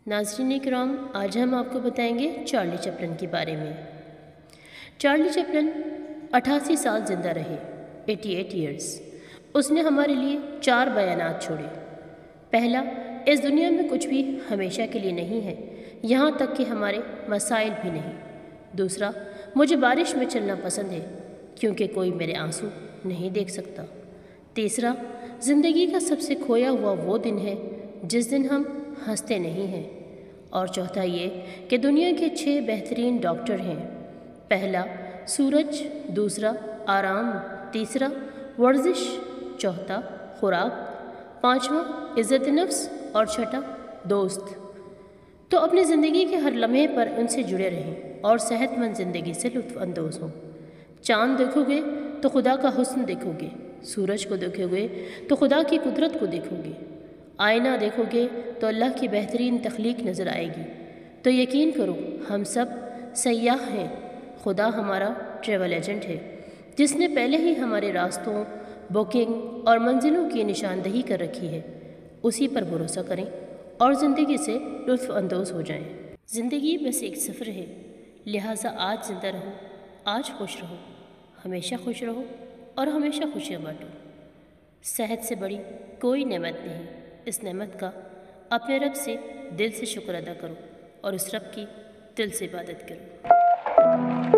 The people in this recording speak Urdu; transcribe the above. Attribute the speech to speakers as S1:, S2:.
S1: ناظرین کرام، آج ہم آپ کو بتائیں گے چارلی چپلن کے بارے میں۔ چارلی چپلن 88 سال زندہ رہے، 88 ایئرس۔ اس نے ہمارے لیے 4 بیانات چھوڑے۔ پہلا، اس دنیا میں کچھ بھی ہمیشہ کے لیے نہیں ہے، یہاں تک کہ ہمارے مسائل بھی نہیں۔ دوسرا، مجھے بارش میں چلنا پسند ہے کیونکہ کوئی میرے آنسو نہیں دیکھ سکتا۔ تیسرا، زندگی کا سب سے کھویا ہوا وہ دن ہے جس دن ہم ہنستے نہیں ہیں۔ اور چوتھا یہ کہ دنیا کے 6 بہترین ڈاکٹر ہیں۔ پہلا سورج، دوسرا آرام، تیسرا ورزش، چوتھا خوراک، پانچواں عزت نفس اور چھٹا دوست۔ تو اپنی زندگی کے ہر لمحے پر ان سے جڑے رہیں اور صحت مند زندگی سے لطف اندوز ہوں۔ چاند دیکھو گے تو خدا کا حسن دیکھو گے، سورج کو دیکھو گے تو خدا کی قدرت کو دیکھو گے، آئینہ دیکھو گے تو اللہ کی بہترین تخلیق نظر آئے گی۔ تو یقین کرو، ہم سب سیاح ہیں، خدا ہمارا ٹریول ایجنٹ ہے جس نے پہلے ہی ہمارے راستوں، بکنگ اور منزلوں کی نشاندہی کر رکھی ہے۔ اسی پر بھروسہ کریں اور زندگی سے لطف اندوز ہو جائیں۔ زندگی بس ایک سفر ہے، لہٰذا آج زندہ رہو، آج خوش رہو، ہمیشہ خوش رہو اور ہمیشہ خوشیاں بانٹو۔ صحت سے بڑی کوئی نعمت نہیں، اس نعمت کا اپنے رب سے دل سے شکر ادا کرو اور اس رب کی دل سے عبادت کرو۔